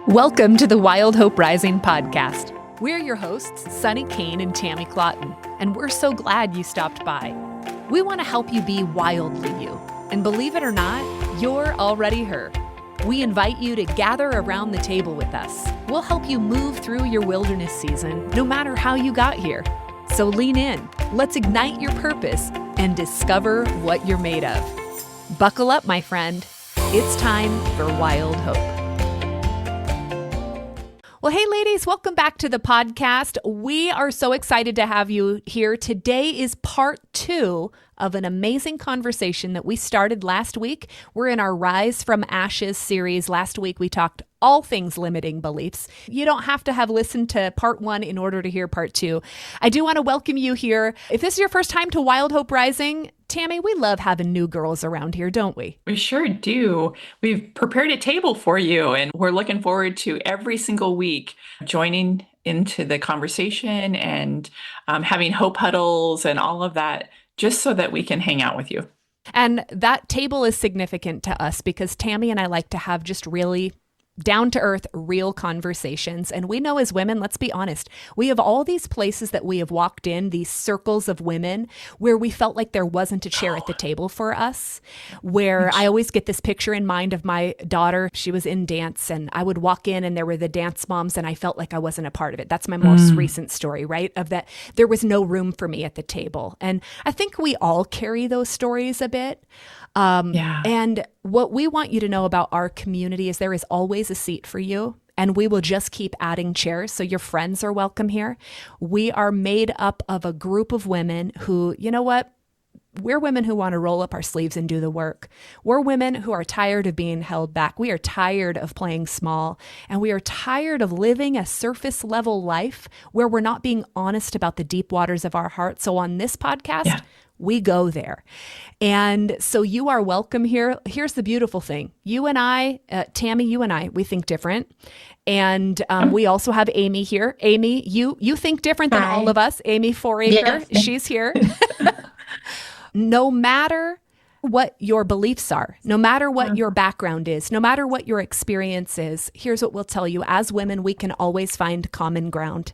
Welcome to the Wild Hope Rising podcast. We're your hosts, Sunny Kane and Tammy Clotton, and we're so glad you stopped by. We want to help you be wildly you, and believe it or not, you're already her. We invite you to gather around the table with us. We'll help you move through your wilderness season, no matter how you got here. So lean in, let's ignite your purpose, and discover what you're made of. Buckle up, my friend. It's time for Wild Hope. Well, hey, ladies, welcome back to the podcast. We are so excited to have you here. Today is part 2 of an amazing conversation that we started last week. We're in our Rise from Ashes series. Last week, we talked all things limiting beliefs. You don't have to have listened to part 1 in order to hear part 2. I do want to welcome you here. If this is your first time to Wild Hope Rising, Tammy, we love having new girls around here, don't we? We sure do. We've prepared a table for you, and we're looking forward to every single week joining into the conversation and having Hope Huddles and all of that, just so that we can hang out with you. And that table is significant to us because Tammy and I like to have just really down-to-earth, real conversations. And we know as women, let's be honest, we have all these places that we have walked in, these circles of women, where we felt like there wasn't a chair at the table for us, where I always get this picture in mind of my daughter. She was in dance, and I would walk in, and there were the dance moms, and I felt like I wasn't a part of it. That's my most recent story, right? Of that, there was no room for me at the table. And I think we all carry those stories a bit. And what we want you to know about our community is there is always a seat for you, and we will just keep adding chairs. So your friends are welcome here. We are made up of a group of women who, you know what? We're women who want to roll up our sleeves and do the work. We're women who are tired of being held back. We are tired of playing small, and we are tired of living a surface level life where we're not being honest about the deep waters of our heart. So on this podcast, we go there. And so you are welcome here. Here's the beautiful thing. You and I, Tammy, you and I, we think different. And we also have Amy here. Amy, you think different than all of us. Amy Foraker, she's here. No matter what your beliefs are, no matter what your background is, no matter what your experience is, here's what we'll tell you. As women, we can always find common ground.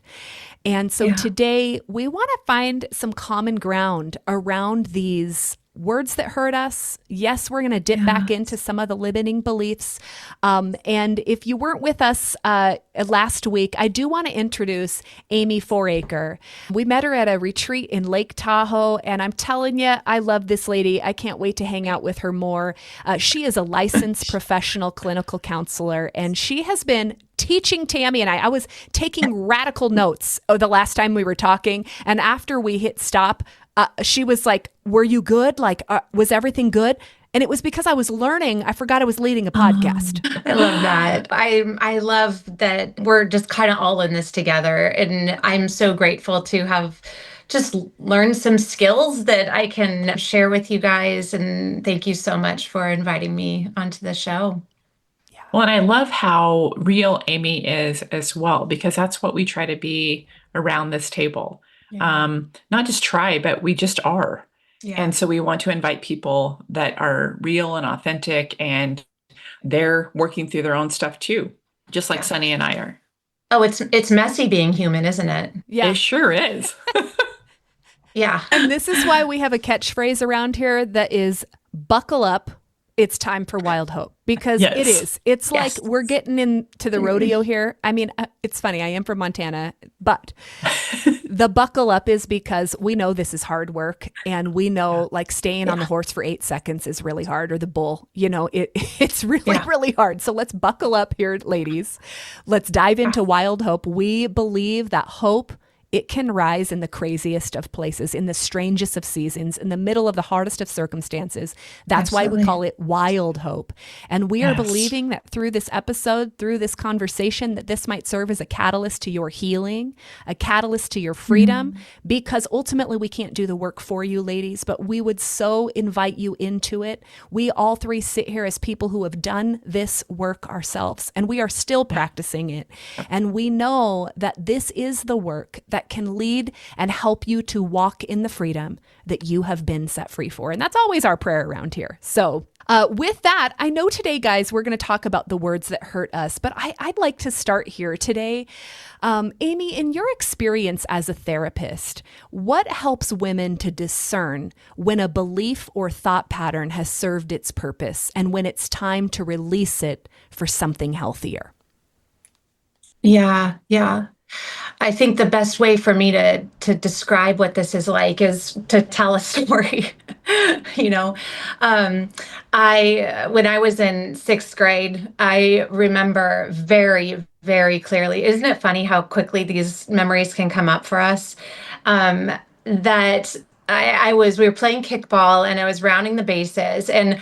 And so today we want to find some common ground around these words that hurt us. Yes, we're going to dip back into some of the limiting beliefs. And if you weren't with us last week, I do want to introduce Amy Foraker. We met her at a retreat in Lake Tahoe, and I'm telling you, I love this lady. I can't wait to hang out with her more. She is a licensed professional clinical counselor, and she has been teaching Tammy and I was taking radical notes the last time we were talking. And after we hit stop, she was like, were you good? Like, was everything good? And it was because I was learning. I forgot I was leading a podcast. I love that. I love that we're just kind of all in this together. And I'm so grateful to have just learned some skills that I can share with you guys. And thank you so much for inviting me onto the show. Well, and I love how real Amy is as well, because that's what we try to be around this table. Not just try, but we just are. And so we want to invite people that are real and authentic, and they're working through their own stuff too, just like Sunny and I are. Oh, it's messy being human, isn't it? Yeah, it sure is. And this is why we have a catchphrase around here that is buckle up. It's time for Wild Hope, because it is. It's like we're getting into the rodeo here. I mean, it's funny. I am from Montana, but the buckle up is because we know this is hard work, and we know like staying on the horse for 8 seconds is really hard, or the bull, you know, it's really, really hard. So let's buckle up here, ladies. Let's dive into Wild Hope. We believe that hope, it can rise in the craziest of places, in the strangest of seasons, in the middle of the hardest of circumstances. That's why we call it Wild Hope. And we are believing that through this episode, through this conversation, that this might serve as a catalyst to your healing, a catalyst to your freedom, because ultimately we can't do the work for you, ladies, but we would so invite you into it. We all three sit here as people who have done this work ourselves, and we are still practicing it. And we know that this is the work that that can lead and help you to walk in the freedom that you have been set free for. And that's always our prayer around here. So with that, I know today, guys, we're going to talk about the words that hurt us, but I'd like to start here today. Amy, in your experience as a therapist, what helps women to discern when a belief or thought pattern has served its purpose and when it's time to release it for something healthier? Yeah. I think the best way for me to describe what this is like is to tell a story. you know, when I was in sixth grade, I remember very, very clearly. Isn't it funny how quickly these memories can come up for us? That we were playing kickball and I was rounding the bases, and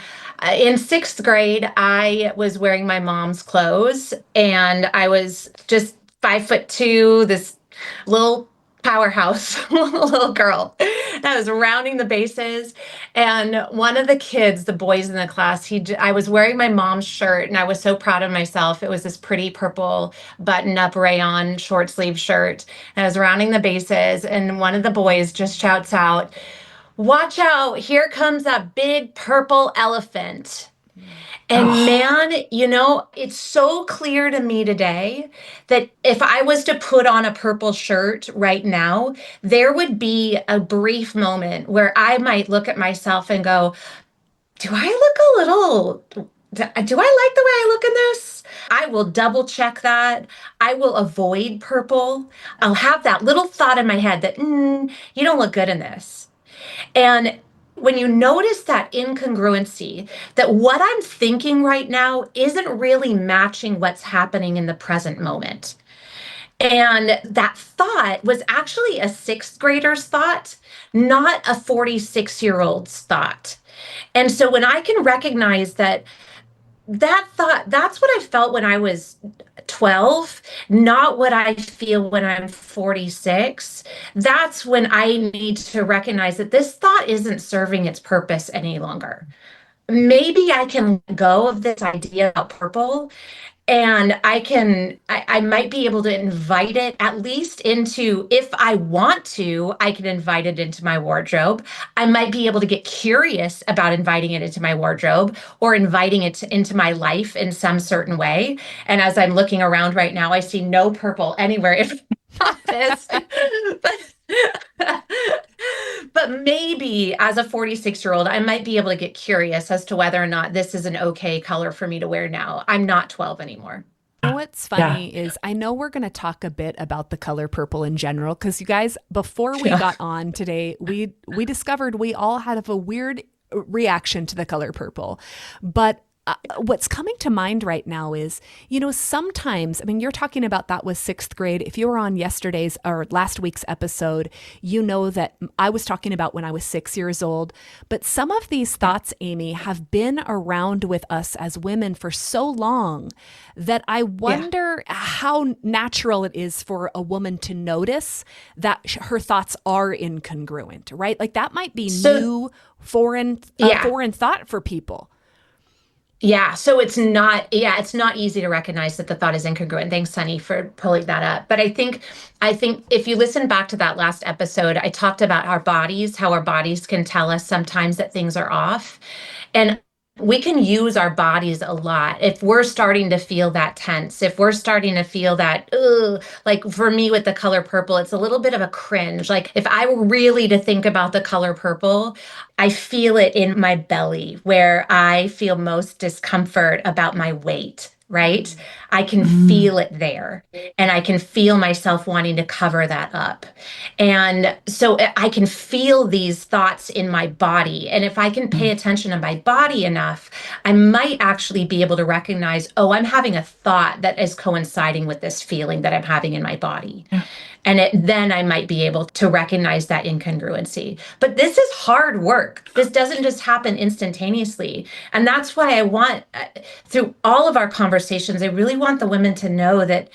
in sixth grade, I was wearing my mom's clothes, and I was just 5'2", this little powerhouse little girl. And I was rounding the bases, and one of the kids, the boys in the class, I was wearing my mom's shirt, and I was so proud of myself. It was this pretty purple button-up rayon short sleeve shirt, and I was rounding the bases, and one of the boys just shouts out, "Watch out, here comes that big purple elephant." And man, it's so clear to me today that if I was to put on a purple shirt right now, there would be a brief moment where I might look at myself and go, do I like the way I look in this? I will double check that. I will avoid purple. I'll have that little thought in my head that, you don't look good in this. And when you notice that incongruency, that what I'm thinking right now isn't really matching what's happening in the present moment. And that thought was actually a sixth grader's thought, not a 46-year-old's thought. And so when I can recognize that thought, that's what I felt when I was 12, not what I feel when I'm 46. That's when I need to recognize that this thought isn't serving its purpose any longer. Maybe I can let go of this idea about purple, and I might be able to invite it at least into, if I want to, I can invite it into my wardrobe. I might be able to get curious about inviting it into my wardrobe or inviting it into my life in some certain way. And as I'm looking around right now, I see no purple anywhere in my office. But maybe as a 46-year-old, I might be able to get curious as to whether or not this is an okay color for me to wear now. I'm not 12 anymore. You know what's funny is I know we're going to talk a bit about the color purple in general, because you guys, before we got on today, we discovered we all had a weird reaction to the color purple. But what's coming to mind right now is, sometimes, you're talking about that was sixth grade. If you were on yesterday's or last week's episode, you know that I was talking about when I was 6 years old. But some of these thoughts, Amy, have been around with us as women for so long that I wonder how natural it is for a woman to notice that her thoughts are incongruent, right? Like that might be new, foreign thought for people. Yeah. So it's not easy to recognize that the thought is incongruent. Thanks, Sunny, for pulling that up. But I think if you listen back to that last episode, I talked about how our bodies can tell us sometimes that things are off. And we can use our bodies a lot if we're starting to feel that tense, if we're starting to feel that, like for me with the color purple, it's a little bit of a cringe. Like if I were really to think about the color purple, I feel it in my belly where I feel most discomfort about my weight. Right? I can feel it there, and I can feel myself wanting to cover that up. And so I can feel these thoughts in my body. And if I can pay attention to my body enough, I might actually be able to recognize, I'm having a thought that is coinciding with this feeling that I'm having in my body. Yeah. And then I might be able to recognize that incongruency. But this is hard work. This doesn't just happen instantaneously. And that's why I want, through all of our conversations, I really want the women to know that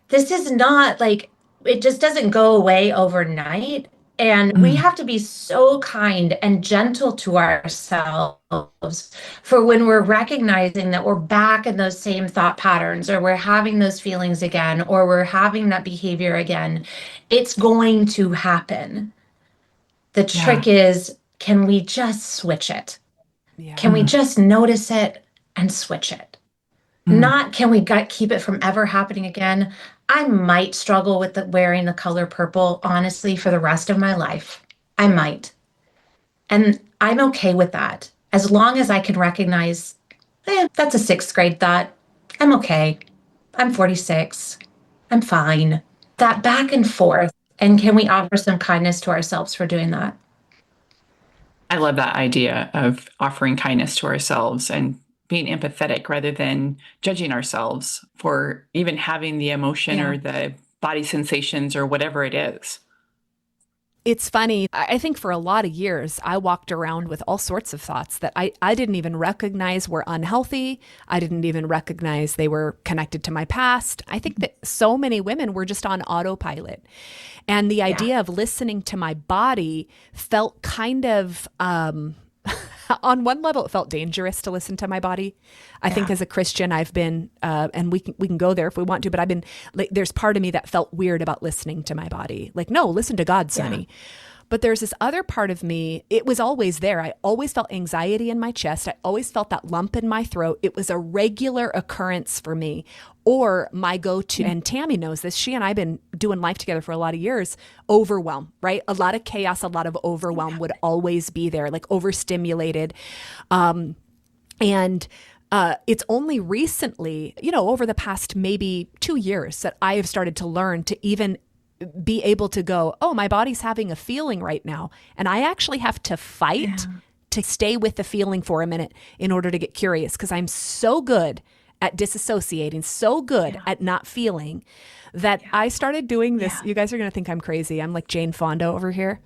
this is not like, it just doesn't go away overnight. And we Mm. have to be so kind and gentle to ourselves for when we're recognizing that we're back in those same thought patterns, or we're having those feelings again, or we're having that behavior again. It's going to happen. The Yeah. trick is, can we just switch it? Can Yeah. we Mm. just notice it and switch it? Mm. Not can we keep it from ever happening again? I might struggle with wearing the color purple, honestly, for the rest of my life. I might. And I'm okay with that. As long as I can recognize, that's a sixth grade thought. I'm okay. I'm 46. I'm fine. That back and forth. And can we offer some kindness to ourselves for doing that? I love that idea of offering kindness to ourselves and being empathetic rather than judging ourselves for even having the emotion Yeah. or the body sensations or whatever it is. It's funny. I think for a lot of years, I walked around with all sorts of thoughts that I didn't even recognize were unhealthy. I didn't even recognize they were connected to my past. I think that so many women were just on autopilot. And the Yeah. idea of listening to my body felt kind of, on one level, it felt dangerous to listen to my body. I think Yeah. as a Christian, I've been, and we can go there if we want to, but I've been like, there's part of me that felt weird about listening to my body. Like, no, listen to God, Sonny. But there's this other part of me, it was always there. I always felt anxiety in my chest. I always felt that lump in my throat. It was a regular occurrence for me. Or my go to, and Tammy knows this, she and I have been doing life together for a lot of years, overwhelm, right? A lot of chaos, a lot of overwhelm would always be there, like overstimulated. And it's only recently, over the past maybe 2 years that I have started to learn to even be able to go, oh, my body's having a feeling right now. And I actually have to fight to stay with the feeling for a minute in order to get curious, because I'm so good at disassociating, so good at not feeling, that I started doing this. You guys are going to think I'm crazy. I'm like Jane Fonda over here.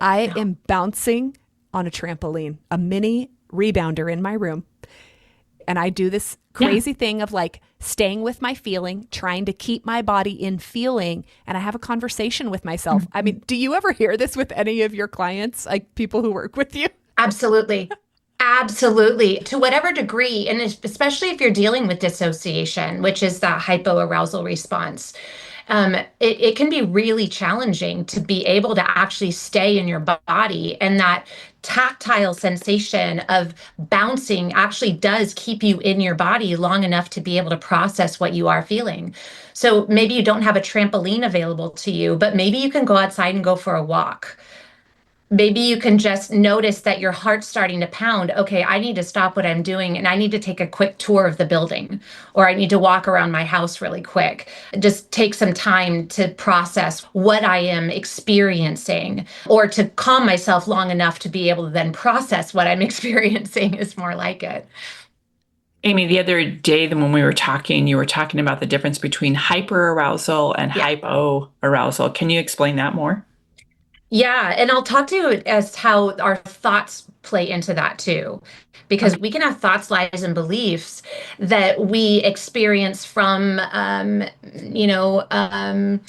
I am bouncing on a trampoline, a mini rebounder in my room. And I do this crazy thing of like staying with my feeling, trying to keep my body in feeling. And I have a conversation with myself. I mean, do you ever hear this with any of your clients, like people who work with you? Absolutely. Absolutely. To whatever degree, and especially if you're dealing with dissociation, which is that hypoarousal response, it can be really challenging to be able to actually stay in your body. And that tactile sensation of bouncing actually does keep you in your body long enough to be able to process what you are feeling. So maybe you don't have a trampoline available to you, but maybe you can go outside and go for a walk. Maybe you can just notice that your heart's starting to pound. Okay, I need to stop what I'm doing and I need to take a quick tour of the building, or I need to walk around my house really quick. Just take some time to process what I am experiencing, or to calm myself long enough to be able to then process what I'm experiencing is more like it. Amy, the other day when we were talking, you were talking about the difference between hyperarousal and Yeah. hypoarousal. Can you explain that more? Yeah, and I'll talk to you as how our thoughts play into that too, because Okay. we can have thoughts, lies, and beliefs that we experience from, you know,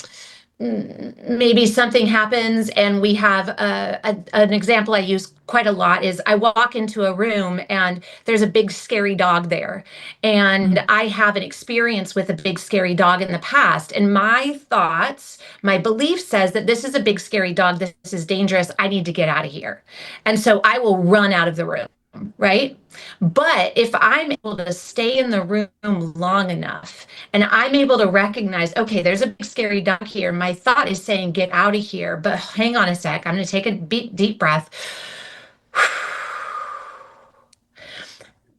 maybe something happens and we have an example I use quite a lot is I walk into a room and there's a big scary dog there, and Mm. I have an experience with a big scary dog in the past, and my thoughts, my belief says that this is a big scary dog, this is dangerous, I need to get out of here, and so I will run out of the room, right? But if I'm able to stay in the room long enough and I'm able to recognize, okay, there's a big scary dog here. My thought is saying, get out of here. But hang on a sec. I'm going to take a deep breath.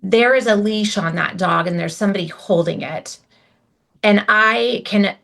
There is a leash on that dog and there's somebody holding it. And I can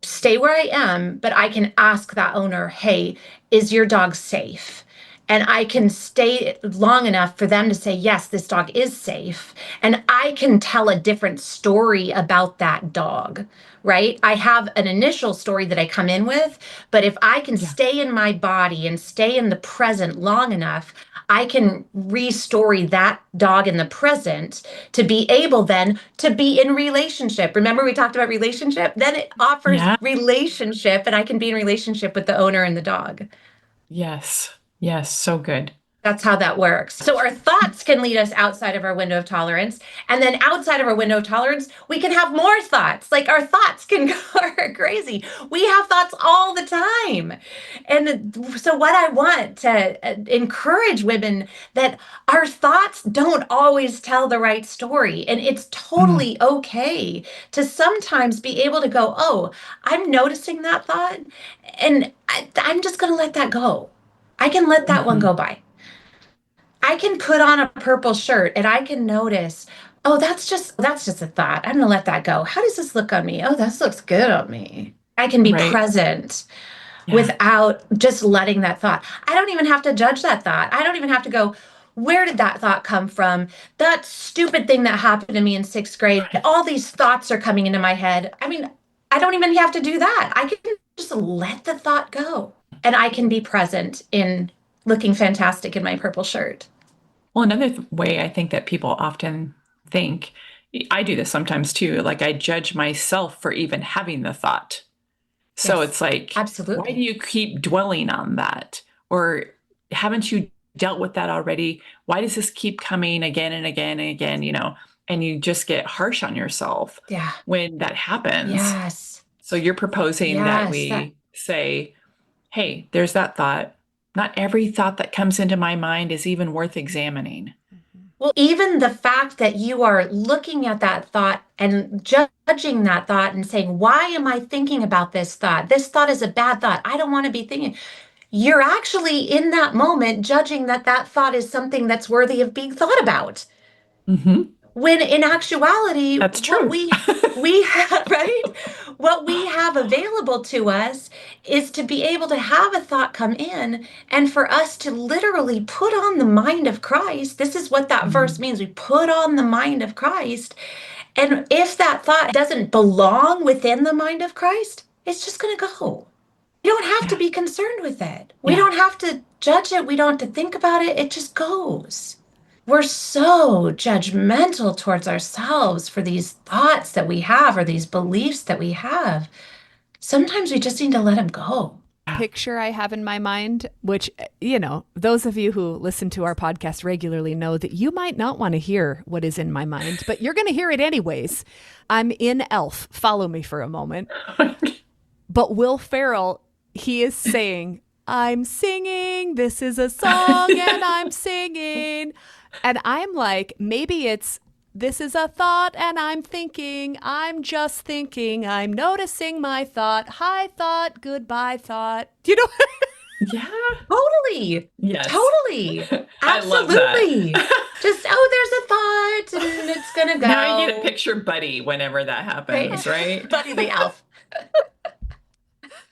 stay where I am, but I can ask that owner, hey, is your dog safe? And I can stay long enough for them to say, yes, this dog is safe. And I can tell a different story about that dog, right? I have an initial story that I come in with, but if I can Yeah. stay in my body and stay in the present long enough, I can re-story that dog in the present to be able then to be in relationship. Remember we talked about relationship? Then it offers Yeah. relationship and I can be in relationship with the owner and the dog. Yes. Yes. So good. That's how that works. So our thoughts can lead us outside of our window of tolerance. And then outside of our window of tolerance, we can have more thoughts. Like our thoughts can go crazy. We have thoughts all the time. And so what I want to encourage women that our thoughts don't always tell the right story. And it's Mm, totally okay to sometimes be able to go, oh, I'm noticing that thought. And I'm just going to let that go. I can let that one mhm. go by. I can put on a purple shirt and I can notice, oh, that's just a thought. I'm gonna let that go. How does this look on me? Oh, this looks good on me. I can be Right. present Yeah. without just letting that thought. I don't even have to judge that thought. I don't even have to go, where did that thought come from? That stupid thing that happened to me in sixth grade. Right. All these thoughts are coming into my head. I mean, I don't even have to do that. I can just let the thought go and I can be present in looking fantastic in my purple shirt. Well, another way I think that people often think, I do this sometimes too, like I judge myself for even having the thought. So Yes, it's like, why do absolutely. you keep dwelling on that? Or haven't you dealt with that already? Why does this keep coming again and again and again, And you just get harsh on yourself Yeah. when that happens. Yes. So you're proposing that Yes. That we say, hey, there's that thought. Not every thought that comes into my mind is even worth examining. well, even the fact that you are looking at that thought and judging that thought and saying, why am I thinking about this thought? This thought is a bad thought. I don't want to be thinking. You're actually in that moment judging that that thought is something that's worthy of being thought about. Hmm. When in actuality, That's what true. we have, right? What we have available to us is to be able to have a thought come in and for us to literally put on the mind of Christ. This is what that verse Mhm. means. We put on the mind of Christ. And if that thought doesn't belong within the mind of Christ, it's just going to go. We don't have to Yeah. be concerned with it. We Yeah. don't have to judge it. We don't have to think about it. It just goes. We're so judgmental towards ourselves for these thoughts that we have or these beliefs that we have. Sometimes we just need to let them go. Yeah. Picture I have in my mind, which, those of you who listen to our podcast regularly know that you might not want to hear what is in my mind, but you're going to hear it anyways. I'm in Elf. Follow me for a moment. But Will Ferrell, he is saying, I'm singing, this is a song, and I'm singing. And I'm like, maybe it's, this is a thought, and I'm thinking, I'm just thinking, I'm noticing my thought. Hi, thought, goodbye, thought. You know? Yeah. Totally. Yes. Totally. I love that. Absolutely. Just, oh, there's a thought and it's going to Now I get to go. picture Buddy whenever that Right. happens, right? Buddy the elf.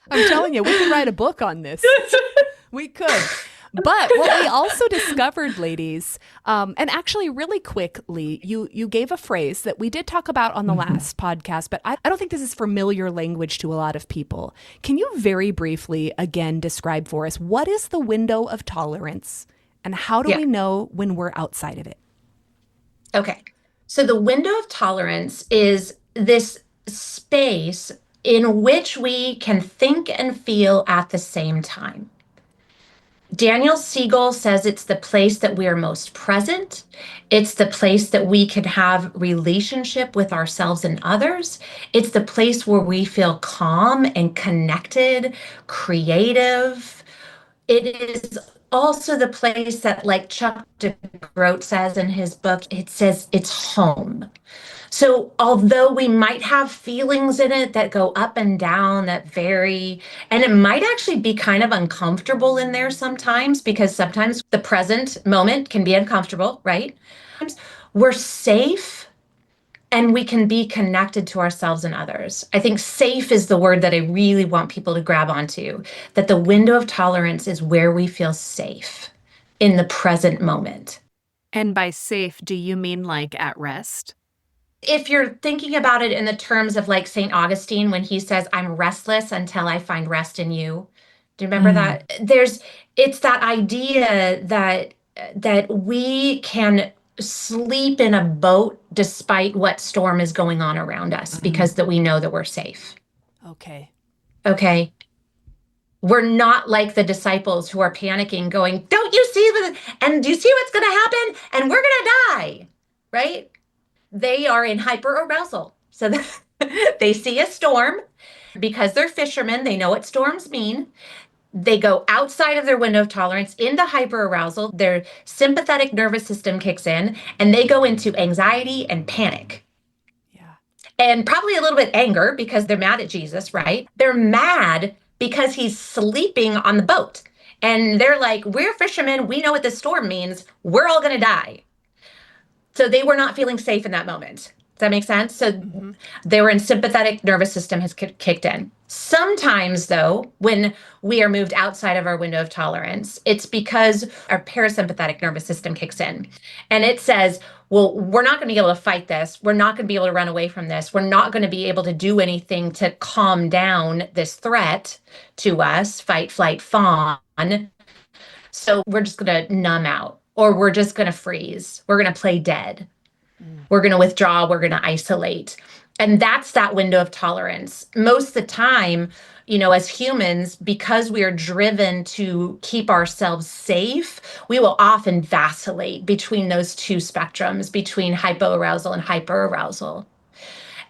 I'm telling you, we could write a book on this. We could. But what we also discovered, ladies, and actually really quickly, you gave a phrase that we did talk about on the Mhm. last podcast, but I don't think this is familiar language to a lot of people. Can you very briefly again describe for us what is the window of tolerance and how do Yeah. we know when we're outside of it? Okay. So the window of tolerance is this space in which we can think and feel at the same time. Daniel Siegel says it's the place that we are most present. It's the place that we can have relationship with ourselves and others. It's the place where we feel calm and connected, creative. It is also the place that, like Chuck DeGroat says in his book, it says it's home. So, although we might have feelings in it that go up and down, that vary, and it might actually be kind of uncomfortable in there sometimes because sometimes the present moment can be uncomfortable, right? We're safe and we can be connected to ourselves and others. I think safe is the word that I really want people to grab onto, that the window of tolerance is where we feel safe in the present moment. And by safe, do you mean like at rest? If you're thinking about it in the terms of like St. Augustine when he says, I'm restless until I find rest in you. Do you remember Mm. that? It's that idea that we can sleep in a boat despite what storm is going on around us Mhm. because that we know that we're safe. Okay. Okay. We're not like the disciples who are panicking, going, don't you see and do you see what's going to happen? And we're going to die, right? They are in hyper arousal. So they see a storm because they're fishermen. They know what storms mean. They go outside of their window of tolerance into hyperarousal. Their sympathetic nervous system kicks in and they go into anxiety and panic. Yeah. And probably a little bit anger because they're mad at Jesus, right? They're mad because he's sleeping on the boat. And they're like, we're fishermen. We know what this storm means. We're all going to die. So they were not feeling safe in that moment. Does that make sense? So they were in sympathetic nervous system has kicked in. Sometimes, though, when we are moved outside of our window of tolerance, it's because our parasympathetic nervous system kicks in. And it says, well, we're not going to be able to fight this. We're not going to be able to run away from this. We're not going to be able to do anything to calm down this threat to us, fight, flight, fawn. So we're just going to numb out, or we're just going to freeze. We're going to play dead. We're going to withdraw. We're going to isolate. And that's that window of tolerance. Most of the time, as humans, because we are driven to keep ourselves safe, we will often vacillate between those two spectrums, between hypoarousal and hyperarousal.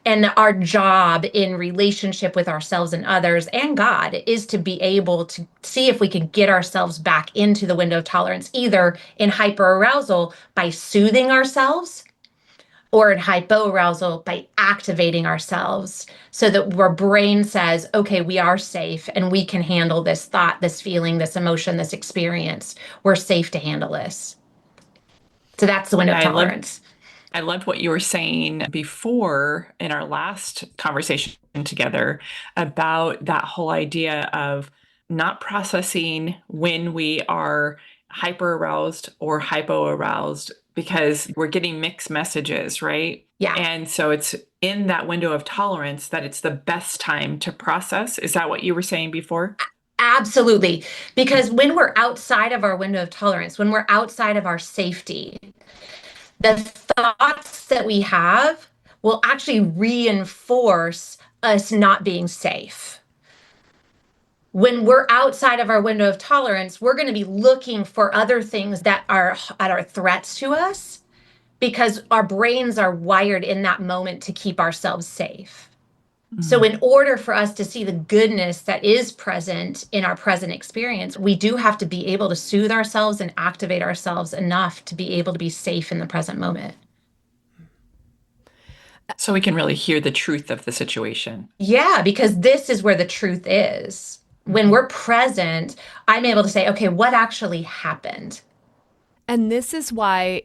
And our job in relationship with ourselves and others and God is to be able to see if we can get ourselves back into the window of tolerance, either in hyperarousal by soothing ourselves, or in hypoarousal by activating ourselves so that our brain says, okay, we are safe and we can handle this thought, this feeling, this emotion, this experience. We're safe to handle this. So that's the window of tolerance. I loved what you were saying before in our last conversation together about that whole idea of not processing when we are hyper-aroused or hypo-aroused, because we're getting mixed messages, right? Yeah. And so it's in that window of tolerance that it's the best time to process. Is that what you were saying before? Absolutely. Because when we're outside of our window of tolerance, when we're outside of our safety, the thoughts that we have will actually reinforce us not being safe. When we're outside of our window of tolerance, we're going to be looking for other things that are threats to us because our brains are wired in that moment to keep ourselves safe. Mm-hmm. So in order for us to see the goodness that is present in our present experience, we do have to be able to soothe ourselves and activate ourselves enough to be able to be safe in the present moment. So we can really hear the truth of the situation. Yeah, because this is where the truth is. When we're present, I'm able to say, okay, what actually happened? And this is why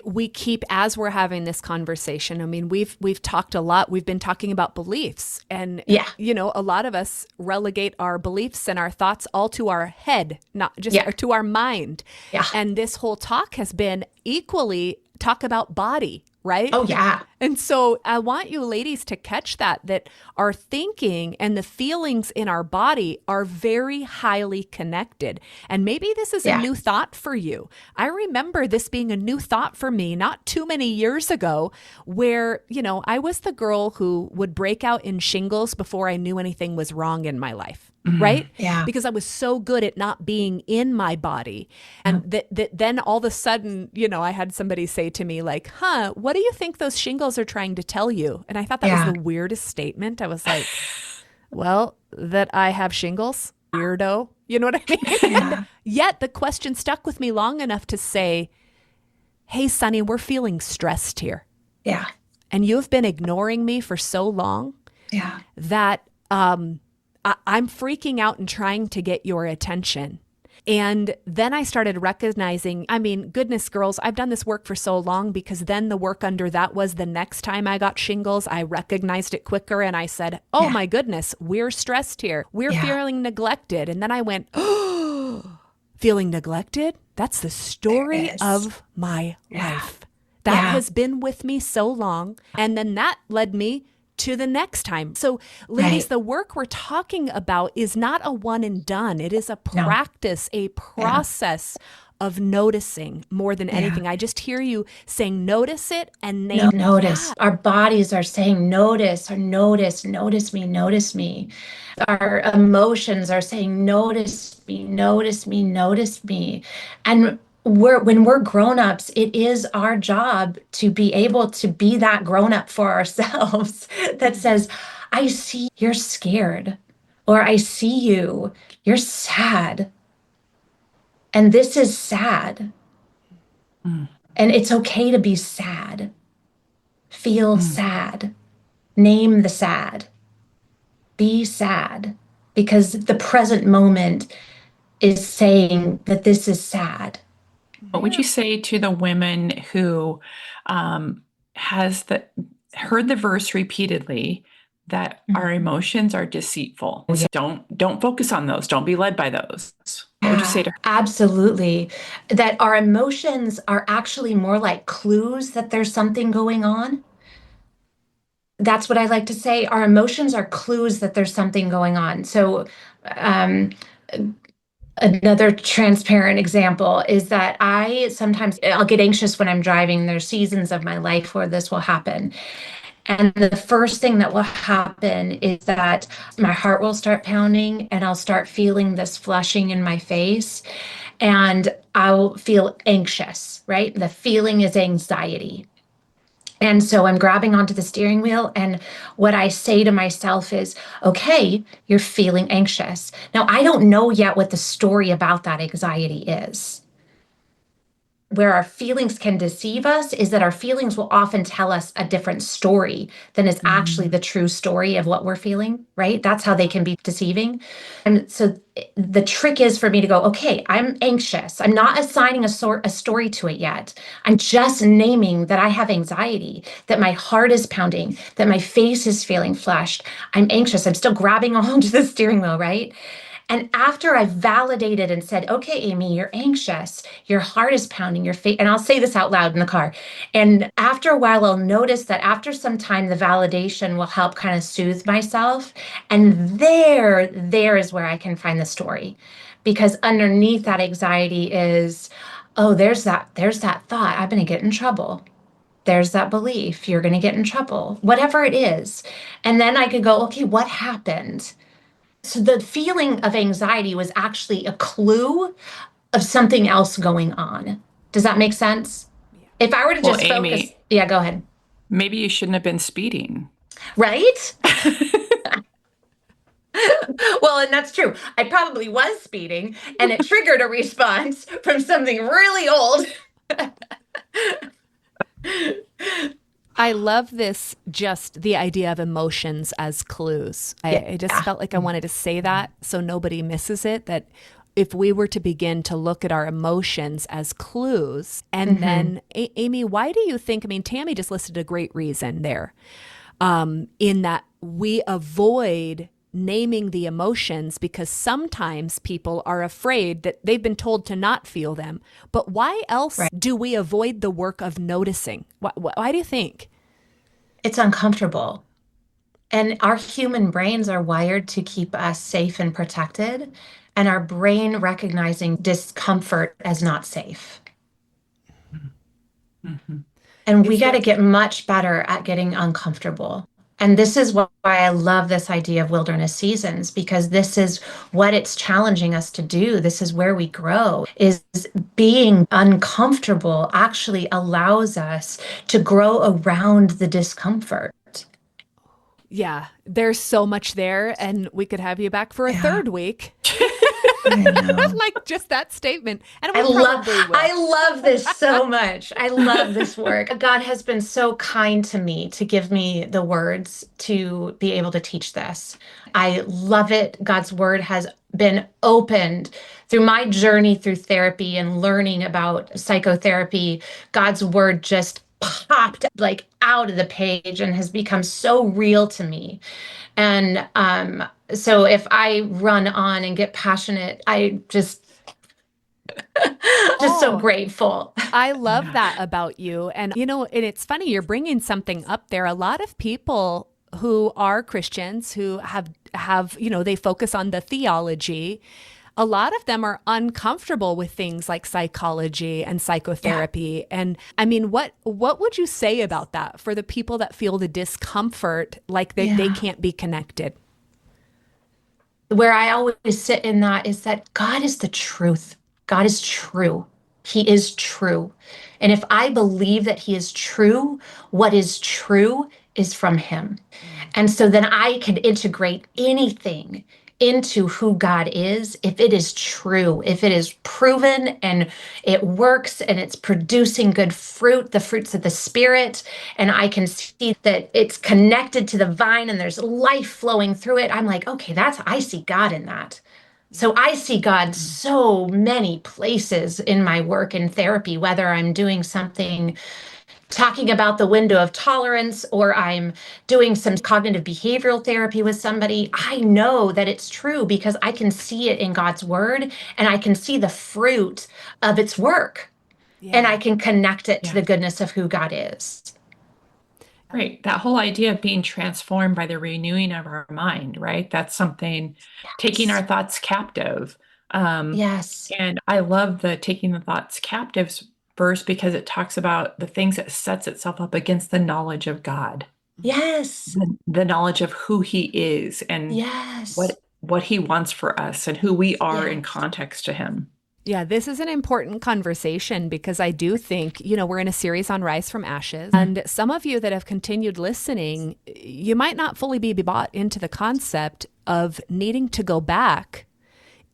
we keep, as we're having this conversation, I mean, we've talked a lot. We've been talking about beliefs, and a lot of us relegate our beliefs and our thoughts all to our head, not just to our mind. Yeah. And this whole talk has been equally talk about body, right? Oh, yeah. And so I want you ladies to catch that our thinking and the feelings in our body are very highly connected. And maybe this is a new thought for you. I remember this being a new thought for me not too many years ago, where, I was the girl who would break out in shingles before I knew anything was wrong in my life. Mm-hmm. Right? Yeah. Because I was so good at not being in my body. And that then all of a sudden, I had somebody say to me like, what do you think those shingles are trying to tell you? And I thought that was the weirdest statement. I was like, well, that I have shingles, weirdo. You know what I mean? Yeah. Yet the question stuck with me long enough to say, hey, Sunny, we're feeling stressed here. Yeah. And you've been ignoring me for so long that I'm freaking out and trying to get your attention. And then I started recognizing, goodness, girls, I've done this work for so long, because then the work under that was the next time I got shingles, I recognized it quicker. And I said, oh my goodness, we're stressed here. We're feeling neglected. And then I went, oh, feeling neglected? That's the story of my life. That has been with me so long. And then that led me to the next time. So ladies, the work we're talking about is not a one and done. It is a practice, a process of noticing more than anything. I just hear you saying, notice it and name notice. Our bodies are saying, notice, or notice me, notice me. Our emotions are saying, notice me, notice me, notice me. And when we're grown-ups, it is our job to be able to be that grown-up for ourselves that says, I see you're scared, or I see you're sad. And this is sad. And it's okay to be sad. Feel sad. Name the sad. Be sad. Because the present moment is saying that this is sad. What would you say to the women who has heard the verse repeatedly that our emotions are deceitful? So don't focus on those. Don't be led by those. What would you say to her? Absolutely. That our emotions are actually more like clues that there's something going on. That's what I like to say. Our emotions are clues that there's something going on. So another transparent example is that I'll get anxious when I'm driving. There's seasons of my life where this will happen. And the first thing that will happen is that my heart will start pounding and I'll start feeling this flushing in my face and I'll feel anxious, right? The feeling is anxiety. And so I'm grabbing onto the steering wheel, and what I say to myself is, okay, you're feeling anxious. Now, I don't know yet what the story about that anxiety is. Where our feelings can deceive us is that our feelings will often tell us a different story than is actually the true story of what we're feeling, right? That's how they can be deceiving. And so the trick is for me to go, okay, I'm anxious. I'm not assigning a story to it yet. I'm just naming that I have anxiety, that my heart is pounding, that my face is feeling flushed. I'm anxious. I'm still grabbing onto the steering wheel, right? And after I've validated and said, okay, Amy, you're anxious, your heart is pounding, your face, and I'll say this out loud in the car. And after a while, I'll notice that after some time, the validation will help kind of soothe myself. And there is where I can find the story. Because underneath that anxiety is, oh, there's that thought, I'm going to get in trouble. There's that belief, you're going to get in trouble, whatever it is. And then I could go, okay, what happened? So the feeling of anxiety was actually a clue of something else going on. Does that make sense? Yeah. If I were to just Amy, focus, yeah, go ahead. Maybe you shouldn't have been speeding. Right? Well, and that's true. I probably was speeding and it triggered a response from something really old. I love this, just the idea of emotions as clues. I just felt like I wanted to say that so nobody misses it, that if we were to begin to look at our emotions as clues, and then, Amy, why do you think, I mean, Tammy just listed a great reason there, in that we avoid naming the emotions because sometimes people are afraid that they've been told to not feel them. But why else do we avoid the work of noticing? Why do you think? It's uncomfortable. And our human brains are wired to keep us safe and protected, and our brain recognizing discomfort as not safe. And we got to get much better at getting uncomfortable. And this is why I love this idea of wilderness seasons, because this is what it's challenging us to do. This is where we grow, is being uncomfortable actually allows us to grow around the discomfort. Yeah, there's so much there, and we could have you back for a third week. Like just that statement. And I love this so much. I love this work. God has been so kind to me to give me the words to be able to teach this. I love it. God's word has been opened through my journey through therapy and learning about psychotherapy. God's word just popped like out of the page and has become so real to me. And so if I run on and get passionate, I just so grateful. I love that about you. And, you know, and it's funny, you're bringing something up there. A lot of people who are Christians who have, you know, they focus on the theology, a lot of them are uncomfortable with things like psychology and psychotherapy. Yeah. And I mean, what would you say about that for the people that feel the discomfort, like they can't be connected? Where I always sit in that is that God is the truth. God is true. He is true. And if I believe that he is true, what is true is from him. And so then I can integrate anything into who God is if it is true, if it is proven and it works and it's producing good fruit, the fruits of the Spirit, and I can see that it's connected to the vine and there's life flowing through it. I'm like, okay, I see God in that. So I see God so many places in my work in therapy, whether I'm doing something talking about the window of tolerance or I'm doing some cognitive behavioral therapy with somebody. I know that it's true because I can see it in God's word and I can see the fruit of its work. Yeah. And I can connect it to the goodness of who God is. Right. That whole idea of being transformed by the renewing of our mind, right? That's something, taking our thoughts captive. Yes. And I love the taking the thoughts captives verse because it talks about the things that sets itself up against the knowledge of God. Yes. The knowledge of who he is and what he wants for us and who we are in context to him. Yeah, this is an important conversation because I do think, we're in a series on Rise from Ashes. And some of you that have continued listening, you might not fully be bought into the concept of needing to go back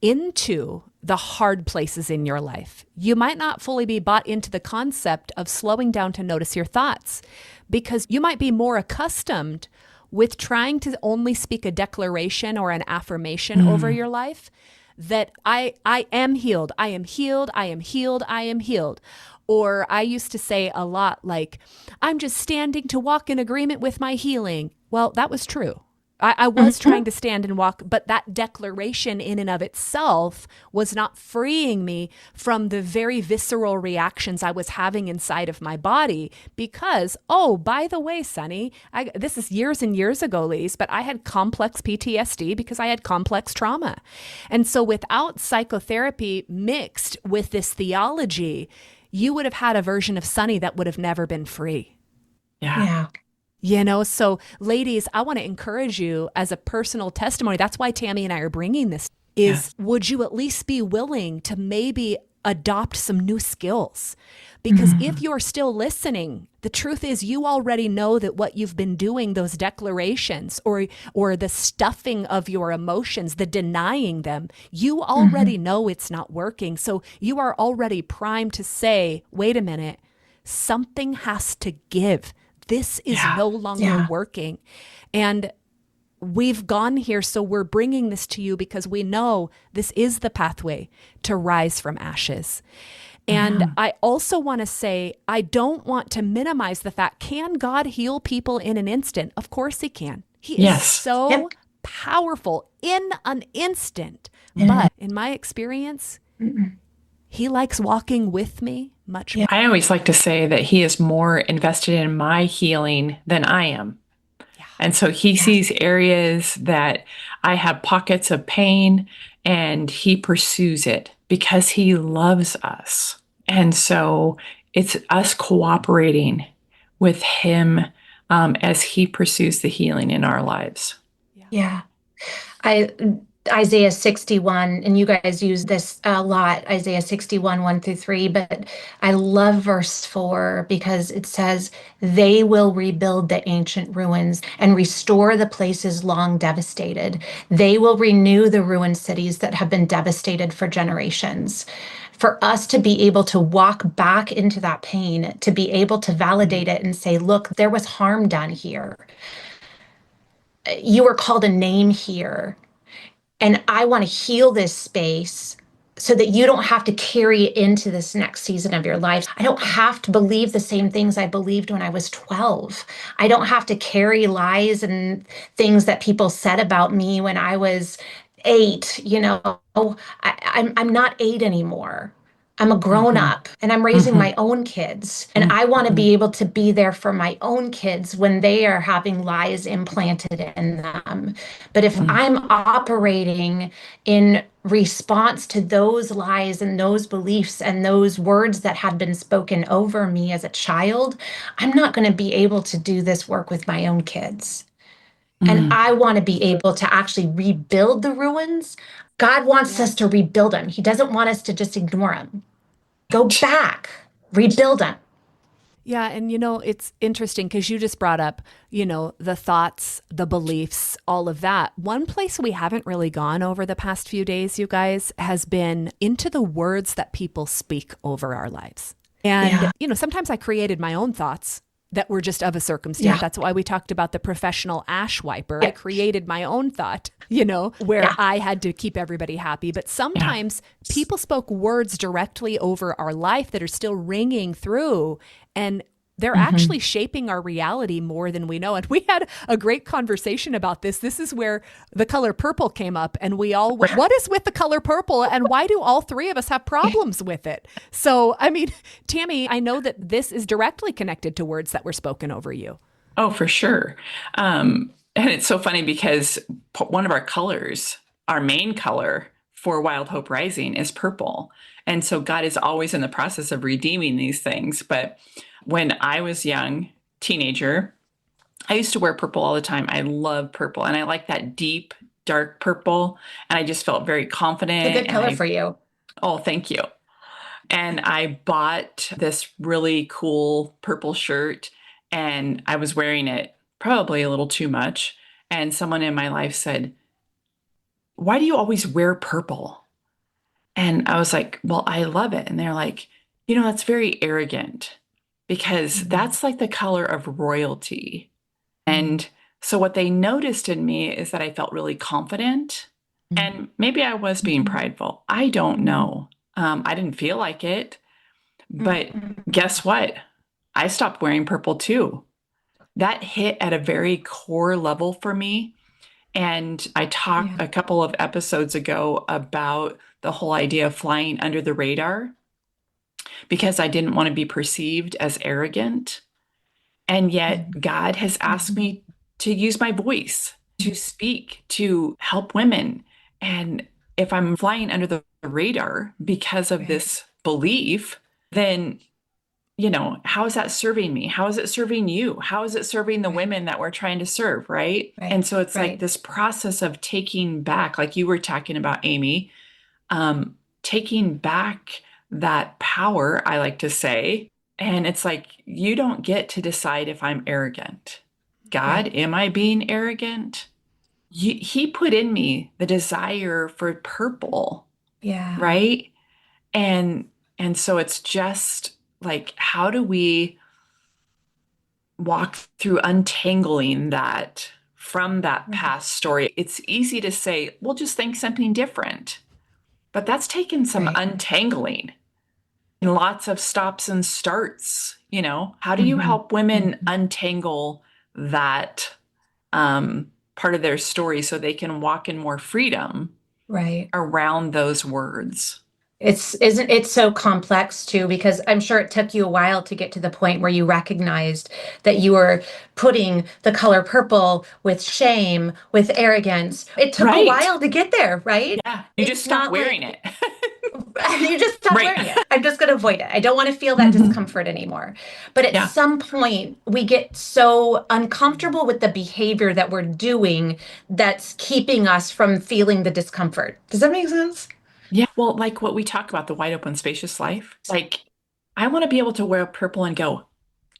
into the hard places in your life. You might not fully be bought into the concept of slowing down to notice your thoughts because you might be more accustomed with trying to only speak a declaration or an affirmation over your life that I am healed, I am healed, I am healed, I am healed. Or I used to say a lot like, I'm just standing to walk in agreement with my healing. Well, that was true. I was trying to stand and walk, but that declaration in and of itself was not freeing me from the very visceral reactions I was having inside of my body because, oh, by the way, Sunny, this is years and years ago, Lise, but I had complex PTSD because I had complex trauma. And so without psychotherapy mixed with this theology, you would have had a version of Sunny that would have never been free. Yeah. So ladies, I want to encourage you as a personal testimony. That's why Tammy and I are bringing this is would you at least be willing to maybe adopt some new skills? Because if you're still listening, the truth is you already know that what you've been doing, those declarations or the stuffing of your emotions, the denying them, you already know it's not working. So you are already primed to say, wait a minute, something has to give. This is no longer working. And we've gone here, so we're bringing this to you because we know this is the pathway to rise from ashes. And I also want to say, I don't want to minimize the fact, can God heal people in an instant? Of course he can. He is so powerful in an instant. But in my experience, he likes walking with me much more. I always like to say that he is more invested in my healing than I am. Yeah. And so he sees areas that I have pockets of pain and he pursues it because he loves us. And so it's us cooperating with him as he pursues the healing in our lives. Yeah. Isaiah 61, and you guys use this a lot, Isaiah 61, 1-3, but I love verse 4 because it says, they will rebuild the ancient ruins and restore the places long devastated. They will renew the ruined cities that have been devastated for generations. For us to be able to walk back into that pain, to be able to validate it and say, look, there was harm done here. You were called a name here. And I want to heal this space so that you don't have to carry it into this next season of your life. I don't have to believe the same things I believed when I was 12. I don't have to carry lies and things that people said about me when I was 8. I'm not 8 anymore. I'm a grown Mm-hmm. up and I'm raising my own kids. And I want to be able to be there for my own kids when they are having lies implanted in them. But if I'm operating in response to those lies and those beliefs and those words that had been spoken over me as a child, I'm not going to be able to do this work with my own kids. And I want to be able to actually rebuild the ruins. God wants us to rebuild them. He doesn't want us to just ignore them. Go back, rebuild them. Yeah. And, it's interesting because you just brought up, the thoughts, the beliefs, all of that. One place we haven't really gone over the past few days, you guys, has been into the words that people speak over our lives. And, sometimes I created my own thoughts that were just of a circumstance. That's why we talked about the professional ash wiper. I created my own thought, where I had to keep everybody happy. But sometimes people spoke words directly over our life that are still ringing through, and they're actually shaping our reality more than we know. And we had a great conversation about this. This is where the color purple came up, and we all went, what is with the color purple? And why do all three of us have problems with it? So, Tammy, I know that this is directly connected to words that were spoken over you. Oh, for sure. And it's so funny because one of our colors, our main color for Wild Hope Rising, is purple. And so God is always in the process of redeeming these things. But when I was young, teenager, I used to wear purple all the time. I love purple, and I like that deep, dark purple. And I just felt very confident. It's a good color for you. Oh, thank you. And I bought this really cool purple shirt, and I was wearing it probably a little too much. And someone in my life said, "Why do you always wear purple?" And I was like, "Well, I love it." And they're like, "That's very arrogant, because that's like the color of royalty." And so what they noticed in me is that I felt really confident, and maybe I was being prideful. I don't know. I didn't feel like it, but guess what? I stopped wearing purple too. That hit at a very core level for me. And I talked a couple of episodes ago about the whole idea of flying under the radar, because I didn't want to be perceived as arrogant. And yet God has asked me to use my voice, to speak, to help women. And if I'm flying under the radar because of this belief, then, how is that serving me? How is it serving you? How is it serving the women that we're trying to serve, right? And so it's like this process of taking back, like you were talking about, Amy, taking back that power, I like to say. And it's like, you don't get to decide if I'm arrogant. God, am I being arrogant? He put in me the desire for purple. Yeah. Right. And so it's just like, how do we walk through untangling that from that past story? It's easy to say, well, just think something different. But that's taken some untangling, and lots of stops and starts. How do you help women untangle that part of their story so they can walk in more freedom around those words? It's so complex too, because I'm sure it took you a while to get to the point where you recognized that you were putting the color purple with shame, with arrogance. It took a while to get there, right? Yeah, you just stopped wearing it. You just stop wearing it. I'm just going to avoid it. I don't want to feel that discomfort anymore. But at some point, we get so uncomfortable with the behavior that we're doing that's keeping us from feeling the discomfort. Does that make sense? Yeah. Well, like what we talk about, the wide open, spacious life. Like, I want to be able to wear purple and go,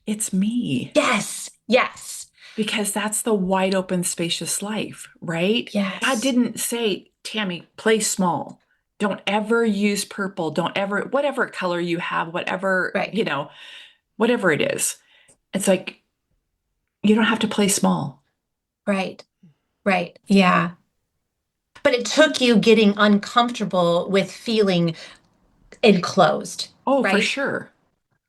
it's me. Yes. Yes. Because that's the wide open, spacious life, right? Yes. God didn't say, Tammy, play small. Don't ever use purple. Don't ever, whatever color you have, whatever, whatever it is. It's like, you don't have to play small. Right. Right. Yeah. But it took you getting uncomfortable with feeling enclosed. Oh, right? for sure.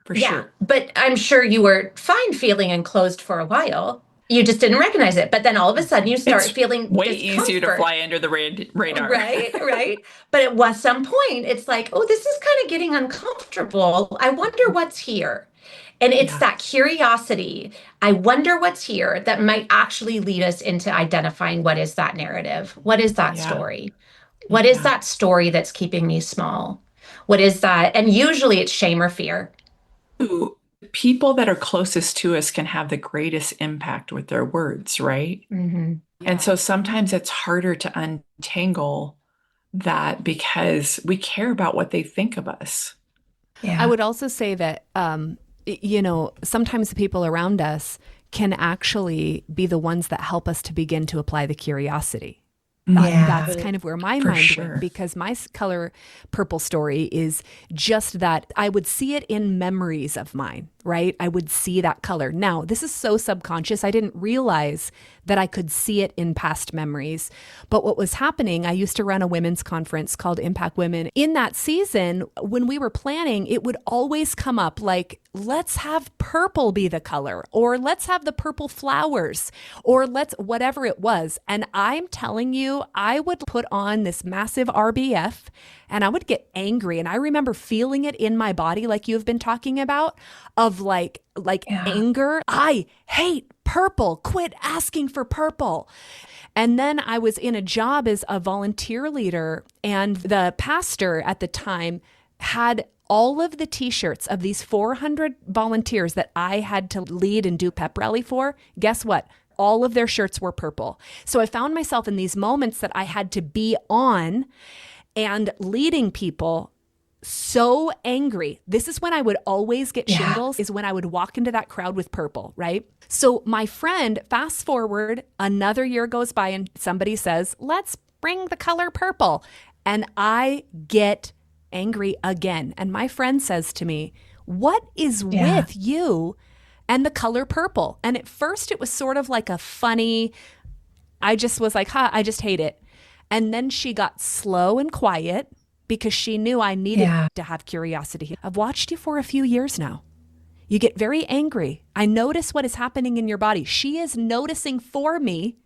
For sure. But I'm sure you were fine feeling enclosed for a while. You just didn't recognize it. But then all of a sudden you start feeling way discomfort. easier to fly under the radar. Right. But at some point, it's like, oh, this is kind of getting uncomfortable. I wonder what's here. And it's that curiosity. I wonder what's here that might actually lead us into identifying what is that narrative? What is that story? What is that story that's keeping me small? What is that? And usually it's shame or fear. Ooh, people that are closest to us can have the greatest impact with their words, right? Mm-hmm. And so sometimes it's harder to untangle that because we care about what they think of us. Yeah. I would also say that, sometimes the people around us can actually be the ones that help us to begin to apply the curiosity. That's kind of where my mind went, because my color purple story is just that I would see it in memories of mine, right? I would see that color. Now, this is so subconscious. I didn't realize that I could see it in past memories. But what was happening, I used to run a women's conference called Impact Women. In that season, when we were planning, it would always come up like, let's have purple be the color, or let's have the purple flowers, or let's whatever it was. And I'm telling you, I would put on this massive RBF and I would get angry. And I remember feeling it in my body, like you've been talking about, of like anger. I hate purple. Quit asking for purple. And then I was in a job as a volunteer leader, and the pastor at the time had all of the t-shirts of these 400 volunteers that I had to lead and do pep rally for. Guess what? All of their shirts were purple. So I found myself in these moments that I had to be on and leading people so angry. This is when I would always get shingles, is when I would walk into that crowd with purple, right? So my friend, fast forward, another year goes by and somebody says, let's bring the color purple. And I get angry again. And my friend says to me, what is with you and the color purple? And at first it was sort of like a funny, I just was like, I just hate it. And then she got slow and quiet because she knew I needed to have curiosity. I've watched you for a few years now. You get very angry. I notice what is happening in your body. She is noticing for me.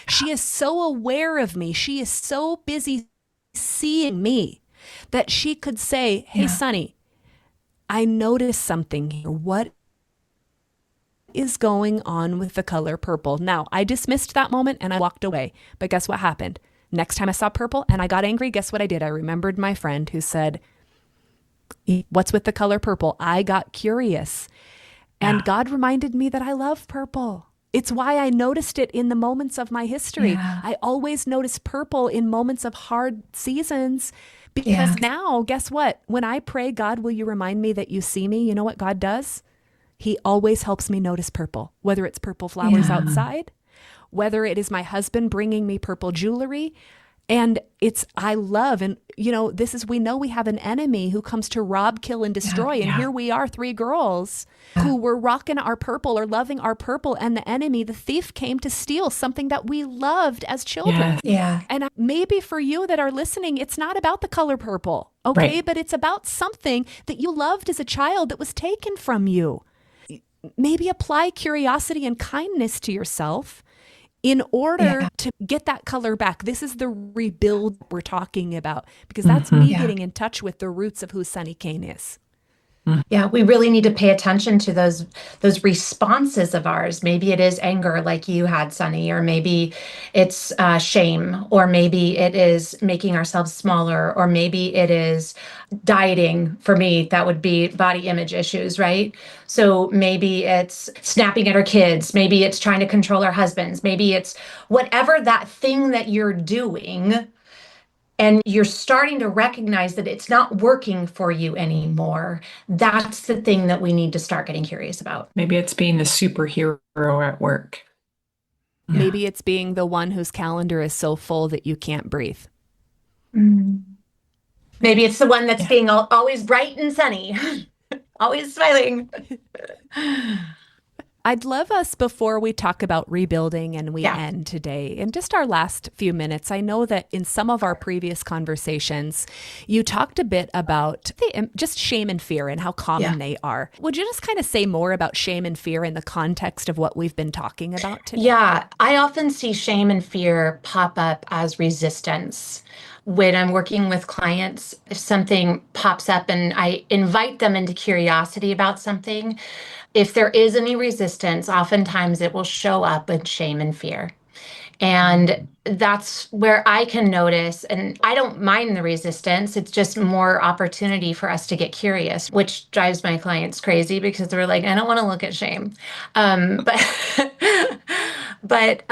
She is so aware of me. She is so busy seeing me that she could say, hey, Sonny, I noticed something here. What is going on with the color purple? Now, I dismissed that moment and I walked away. But guess what happened? Next time I saw purple and I got angry, guess what I did? I remembered my friend who said, what's with the color purple? I got curious. And God reminded me that I love purple. It's why I noticed it in the moments of my history. I always notice purple in moments of hard seasons, because now, guess what? When I pray, God, will you remind me that you see me? You know what God does? He always helps me notice purple, whether it's purple flowers outside, whether it is my husband bringing me purple jewelry. And I love, and we know we have an enemy who comes to rob, kill, and destroy. And here we are, 3 girls who were rocking our purple or loving our purple. And the enemy, the thief, came to steal something that we loved as children. And maybe for you that are listening, it's not about the color purple, okay? Right. But it's about something that you loved as a child that was taken from you. Maybe apply curiosity and kindness to yourself in order to get that color back. This is the rebuild we're talking about, because that's me getting in touch with the roots of who Sonny Kane is. Yeah, we really need to pay attention to those responses of ours. Maybe it is anger like you had, Sonny, or maybe it's shame, or maybe it is making ourselves smaller, or maybe it is dieting. For me, that would be body image issues, right? So maybe it's snapping at our kids. Maybe it's trying to control our husbands. Maybe it's whatever that thing that you're doing, and you're starting to recognize that it's not working for you anymore. That's the thing that we need to start getting curious about. Maybe it's being the superhero at work. Maybe it's being the one whose calendar is so full that you can't breathe. Maybe it's the one that's being always bright and sunny, always smiling. I'd love us, before we talk about rebuilding and we Yeah. end today, in just our last few minutes, I know that in some of our previous conversations, you talked a bit about just shame and fear and how common they are. Would you just kind of say more about shame and fear in the context of what we've been talking about today? Yeah, I often see shame and fear pop up as resistance. When I'm working with clients, if something pops up and I invite them into curiosity about something, if there is any resistance, oftentimes it will show up with shame and fear. And that's where I can notice, and I don't mind the resistance. It's just more opportunity for us to get curious, which drives my clients crazy because they're like, I don't want to look at shame. But, but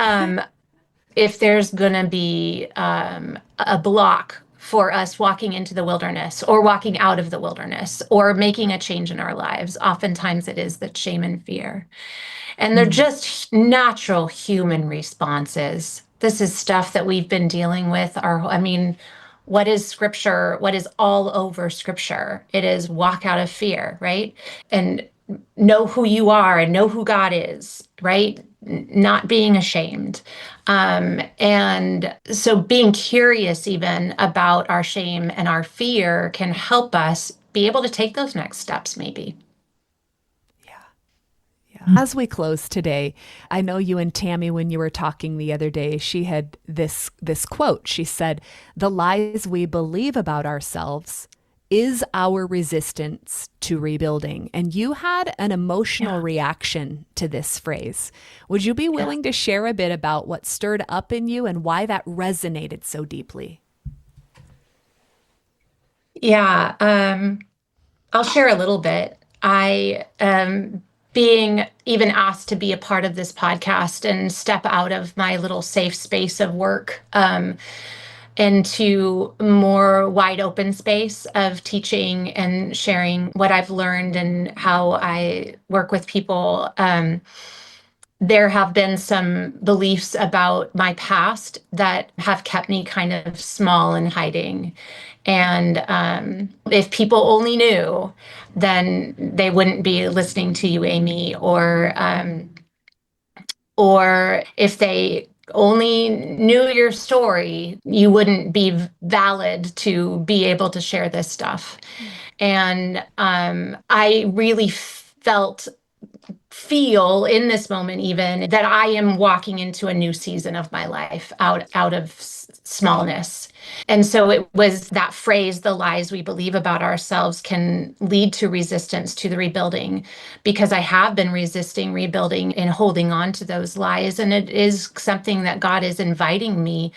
if there's going to be a block for us walking into the wilderness or walking out of the wilderness or making a change in our lives, oftentimes it is that shame and fear. And they're just natural human responses. This is stuff that we've been dealing with. What is scripture? What is all over scripture? It is walk out of fear, right? And know who you are and know who God is, right? Not being ashamed. And so being curious even about our shame and our fear can help us be able to take those next steps, maybe. As we close today, I know you and Tammy, when you were talking the other day, she had this quote. She said, "The lies we believe about ourselves is our resistance to rebuilding." And you had an emotional reaction to this phrase. Would you be willing to share a bit about what stirred up in you and why that resonated so deeply? Yeah, I'll share a little bit. I being even asked to be a part of this podcast and step out of my little safe space of work into more wide open space of teaching and sharing what I've learned and how I work with people. There have been some beliefs about my past that have kept me kind of small and hiding. And if people only knew, then they wouldn't be listening to you, Amy, or if they only knew your story, you wouldn't be valid to be able to share this stuff. And I really feel in this moment even that I am walking into a new season of my life out of smallness. And so it was that phrase, the lies we believe about ourselves can lead to resistance to the rebuilding, because I have been resisting rebuilding and holding on to those lies. And it is something that God is inviting me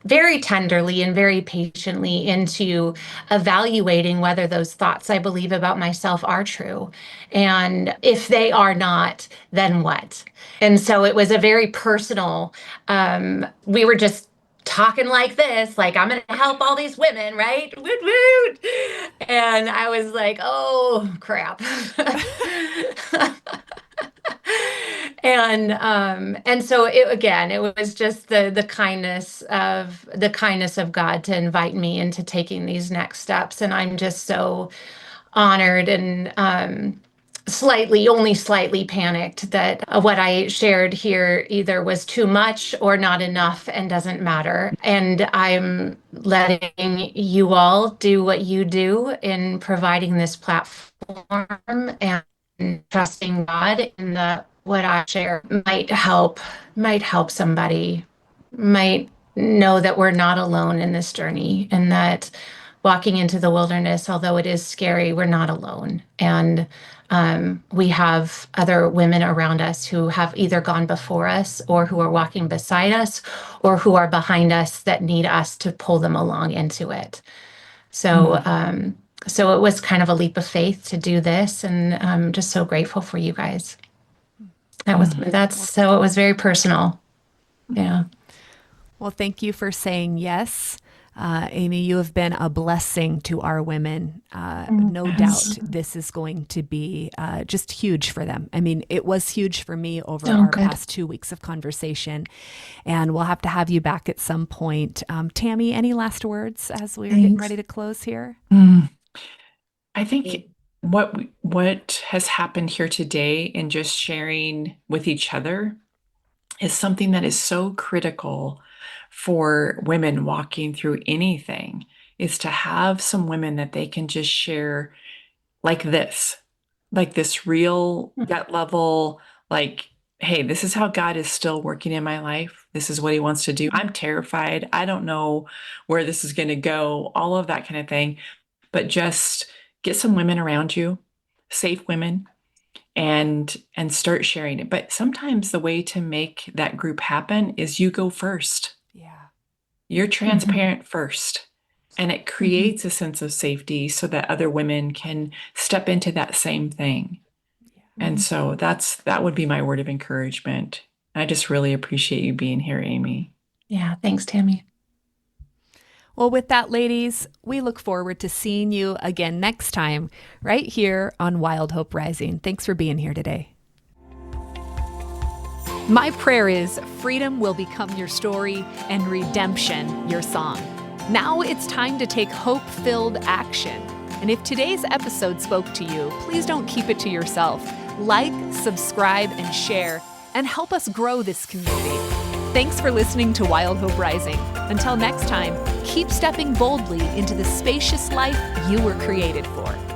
very tenderly and very patiently into evaluating whether those thoughts I believe about myself are true. And if they are not, then what? And so it was a very personal, we were just talking like this, like, I'm going to help all these women, right? Woot, woot. And I was like, oh, crap. And so it was just the kindness of God to invite me into taking these next steps. And I'm just so honored and only slightly panicked that what I shared here either was too much or not enough and doesn't matter. And I'm letting you all do what you do in providing this platform and trusting God in that what I share might help somebody, might know that we're not alone in this journey, and that walking into the wilderness, although it is scary, we're not alone. And we have other women around us who have either gone before us or who are walking beside us or who are behind us that need us to pull them along into it. So, so it was kind of a leap of faith to do this, and I'm just so grateful for you guys. So it was very personal. Yeah. Well, thank you for saying yes. Amy, you have been a blessing to our women. No doubt this is going to be just huge for them. I mean, it was huge for me over our past 2 weeks of conversation, and we'll have to have you back at some point. Tammy, any last words as we're getting ready to close here? I think what has happened here today in just sharing with each other is something that is so critical for women walking through anything, is to have some women that they can just share like this real gut level, like, hey, this is how God is still working in my life. This is what he wants to do. I'm terrified. I don't know where this is going to go, all of that kind of thing. But just get some women around you, safe women, and start sharing it. But sometimes the way to make that group happen is you go first. Yeah. You're transparent first. And it creates a sense of safety so that other women can step into that same thing. And so that would be my word of encouragement. I just really appreciate you being here, Amy. Yeah, thanks, Tammy. Well, with that, ladies, we look forward to seeing you again next time right here on Wild Hope Rising. Thanks for being here today. My prayer is freedom will become your story and redemption your song. Now it's time to take hope-filled action. And if today's episode spoke to you, please don't keep it to yourself. Like, subscribe, and share, and help us grow this community. Thanks for listening to Wild Hope Rising. Until next time, keep stepping boldly into the spacious life you were created for.